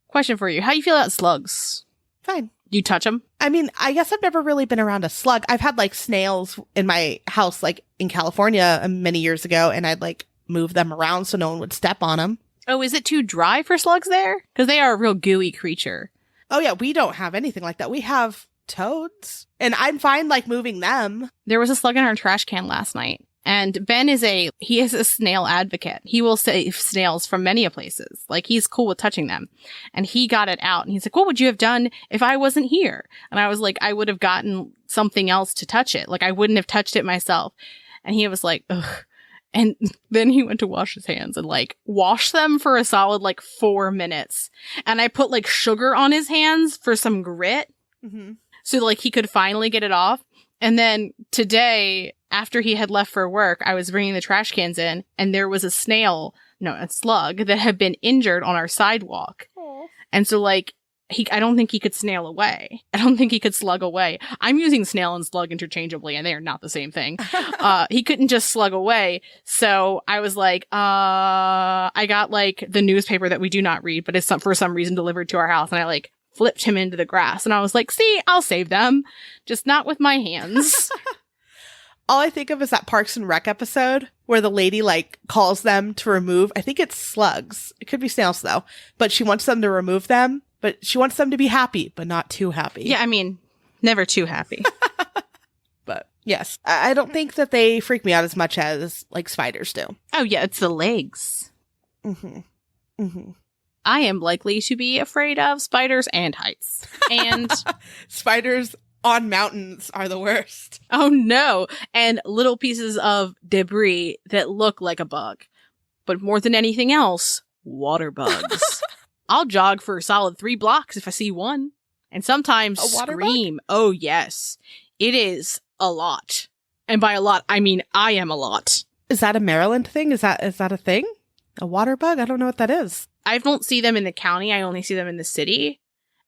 B: Question for you. How do you feel about slugs?
A: Fine.
B: Do you touch them?
A: I mean, I guess I've never really been around a slug. I've had like snails in my house, like in California many years ago, and I'd like move them around so no one would step on them.
B: Oh, is it too dry for slugs there? Because they are a real gooey creature.
A: Oh yeah, we don't have anything like that. We have toads, and I'm fine like moving them.
B: There was a slug in our trash can last night. And Ben is a snail advocate. He will save snails from many places. Like, he's cool with touching them. And he got it out. And he's like, what would you have done if I wasn't here? And I was like, I would have gotten something else to touch it. Like, I wouldn't have touched it myself. And he was like, ugh. And then he went to wash his hands and like wash them for a solid like 4 minutes. And I put like sugar on his hands for some grit.
A: Mm-hmm.
B: So like he could finally get it off. And then today, after he had left for work, I was bringing the trash cans in, and there was a slug that had been injured on our sidewalk.
A: Aww.
B: And so like, I don't think he could snail away. I don't think he could slug away. I'm using snail and slug interchangeably, and they are not the same thing. He couldn't just slug away. So I was like, I got like the newspaper that we do not read, but it's for some reason delivered to our house. And I like flipped him into the grass. And I was like, see, I'll save them. Just not with my hands.
A: All I think of is that Parks and Rec episode where the lady like calls them to remove, I think it's slugs. It could be snails though, but she wants them to remove them. But she wants them to be happy, but not too happy.
B: Yeah, I mean, never too happy.
A: But yes, I don't think that they freak me out as much as like spiders do.
B: Oh yeah, it's the legs.
A: Mm-hmm. Mm-hmm.
B: I am likely to be afraid of spiders and heights. And
A: spiders on mountains are the worst.
B: Oh no. And little pieces of debris that look like a bug. But more than anything else, water bugs. I'll jog for a solid 3 blocks if I see one. And sometimes scream. Bug? Oh, yes. It is a lot. And by a lot, I mean I am a lot.
A: Is that a Maryland thing? Is that a thing? A water bug? I don't know what that is.
B: I don't see them in the county. I only see them in the city.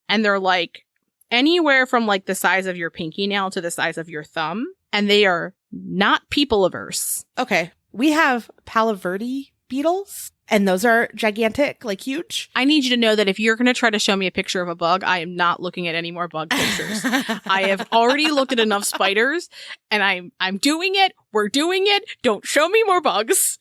B: And they're like anywhere from like the size of your pinky nail to the size of your thumb. And they are not people averse.
A: Okay. We have Palo Verde beetles. And those are gigantic, like huge.
B: I need you to know that if you're going to try to show me a picture of a bug, I am not looking at any more bug pictures. I have already looked at enough spiders, and I'm doing it. We're doing it. Don't show me more bugs.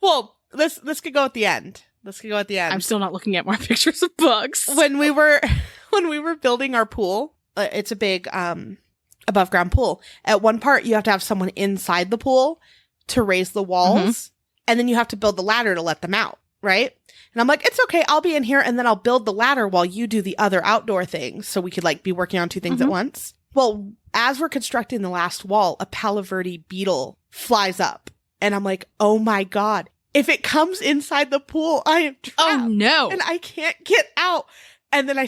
A: Well, this could go at the end.
B: I'm still not looking at more pictures of bugs.
A: When we were building our pool, it's a big above ground pool. At one part, you have to have someone inside the pool to raise the walls. Mm-hmm. And then you have to build the ladder to let them out, right? And I'm like, it's okay. I'll be in here and then I'll build the ladder while you do the other outdoor things. So we could like be working on 2 things at once. Well, as we're constructing the last wall, a Palo Verde beetle flies up. And I'm like, oh my God. If it comes inside the pool, I am trapped.
B: Oh no.
A: And I can't get out. And then I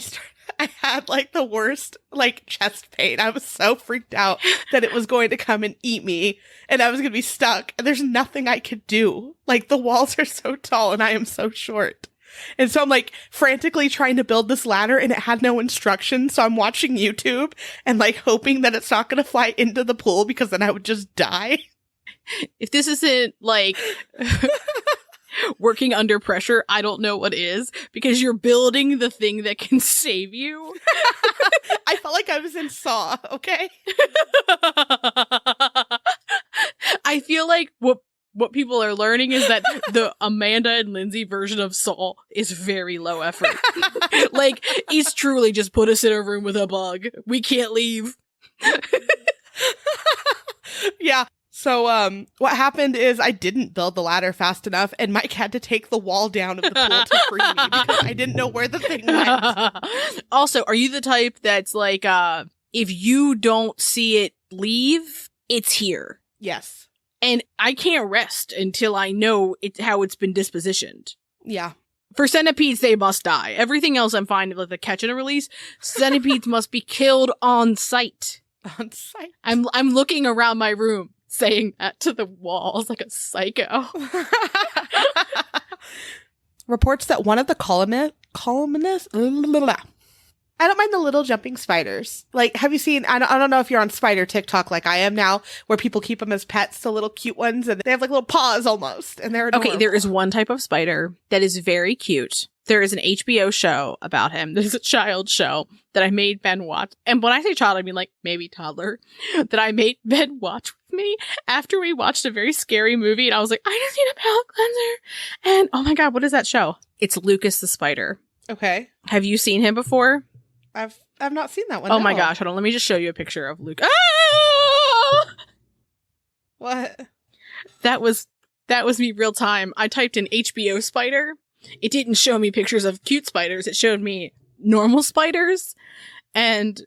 A: had like the worst like chest pain. I was so freaked out that it was going to come and eat me and I was going to be stuck. And there's nothing I could do. Like the walls are so tall and I am so short. And so I'm like frantically trying to build this ladder and it had no instructions. So I'm watching YouTube and like hoping that it's not going to fly into the pool because then I would just die.
B: If this isn't like working under pressure, I don't know what is, because you're building the thing that can save you.
A: I felt like I was in Saw, okay?
B: I feel like what people are learning is that the Amanda and Lindsay version of Saw is very low effort. Like, he's truly just put us in a room with a bug. We can't leave.
A: Yeah. So, what happened is I didn't build the ladder fast enough and Mike had to take the wall down of the pool to free me because I didn't know where the thing went.
B: Also, are you the type that's like, if you don't see it leave, it's here?
A: Yes.
B: And I can't rest until I know how it's been dispositioned.
A: Yeah.
B: For centipedes, they must die. Everything else I'm fine with the catch and release. Centipedes must be killed on sight.
A: On sight?
B: I'm looking around my room, saying that to the walls like a psycho.
A: Reports that one of the columnists, I don't mind the little jumping spiders. Like, have you seen, I don't know if you're on spider TikTok like I am now, where people keep them as pets, the little cute ones, and they have like little paws almost, and they're adorable.
B: Okay, there is one type of spider that is very cute. There is an HBO show about him. There's a child show that I made Ben watch. And when I say child, I mean like maybe toddler. That I made Ben watch with me after we watched a very scary movie. And I was like, I just need a palate cleanser. And oh my God, what is that show? It's Lucas the Spider.
A: Okay.
B: Have you seen him before?
A: I've not seen that one.
B: Oh
A: no.
B: my gosh, hold on. Let me just show you a picture of Lucas. Ah!
A: What?
B: That was me real time. I typed in HBO spider. It didn't show me pictures of cute spiders. It showed me normal spiders. And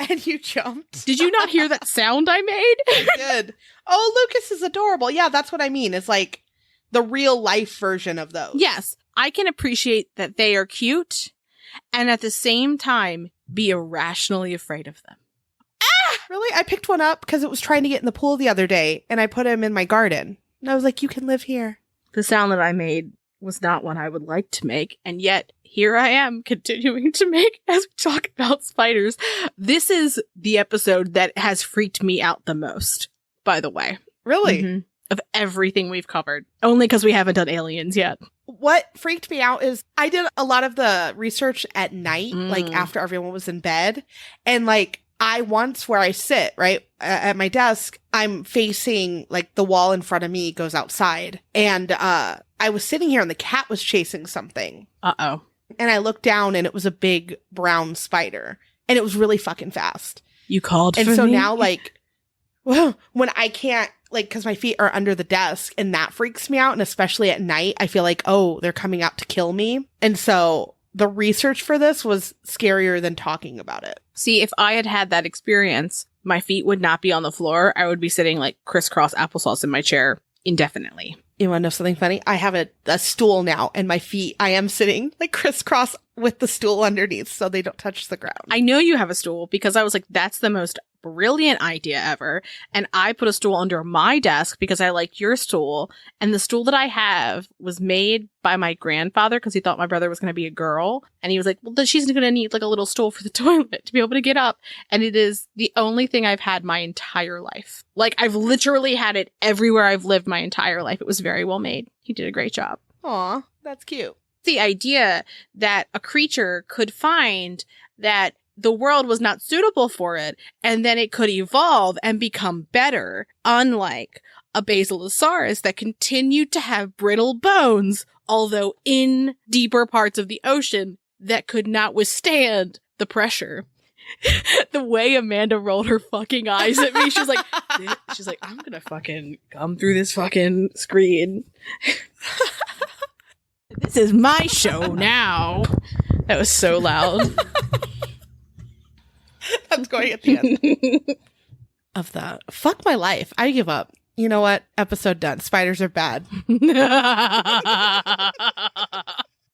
A: you jumped.
B: Did you not hear that sound I made?
A: I did. Oh, Lucas is adorable. Yeah, that's what I mean. It's like the real life version of those.
B: Yes. I can appreciate that they are cute and at the same time be irrationally afraid of them.
A: Ah! Really? I picked one up because it was trying to get in the pool the other day and I put him in my garden. And I was like, you can live here.
B: The sound that I made was not one I would like to make, and yet here I am continuing to make as we talk about spiders. This is the episode that has freaked me out the most, by the way.
A: Really?
B: Mm-hmm. Of everything we've covered. Only because we haven't done aliens yet.
A: What freaked me out is I did a lot of the research at night, like after everyone was in bed. And like I once where I sit, right, at my desk, I'm facing like the wall in front of me goes outside. And I was sitting here and the cat was chasing something.
B: Uh-oh.
A: And I looked down and it was a big brown spider. And it was really fucking fast.
B: You called
A: and
B: for
A: so
B: me?
A: Now like, well, when I can't, like, because my feet are under the desk and that freaks me out. And especially at night, I feel like, oh, they're coming out to kill me. And so the research for this was scarier than talking about it.
B: See, if I had had that experience, my feet would not be on the floor. I would be sitting like crisscross applesauce in my chair indefinitely.
A: You want to know something funny? I have a stool now and my feet, I am sitting like crisscross with the stool underneath so they don't touch the ground.
B: I know you have a stool because I was like, that's the most brilliant idea ever. And I put a stool under my desk because I liked your stool. And the stool that I have was made by my grandfather because he thought my brother was going to be a girl. And he was like, well, then she's going to need like a little stool for the toilet to be able to get up. And it is the only thing I've had my entire life. Like I've literally had it everywhere I've lived my entire life. It was very well made. He did a great job.
A: Aw, that's cute.
B: The idea that a creature could find that the world was not suitable for it, and then it could evolve and become better, unlike a Basilosaurus that continued to have brittle bones, although in deeper parts of the ocean that could not withstand the pressure. The way Amanda rolled her fucking eyes at me, she's like, I'm gonna fucking come through this fucking screen. This is my show now. That was so loud.
A: That's going at the end. Of the fuck my life. I give up. You know what? Episode done. Spiders are bad.